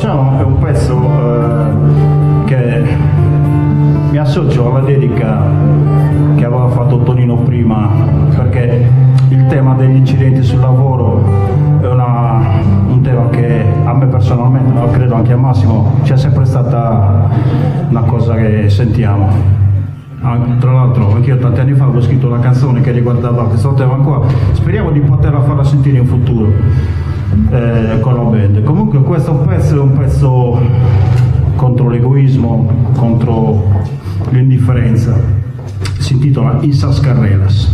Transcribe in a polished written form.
facciamo è un pezzo che mi associo alla dedica che aveva fatto Tonino prima, perché il tema degli incidenti sul lavoro è un tema che a me personalmente, ma credo anche a Massimo, c'è sempre stata una cosa che sentiamo. Tra l'altro anch'io tanti anni fa avevo scritto una canzone che riguardava questo tema qua, speriamo di poterla farla sentire in futuro con la band. Comunque questo pezzo è un pezzo contro l'egoismo, contro l'indifferenza, si intitola Isas Carreras.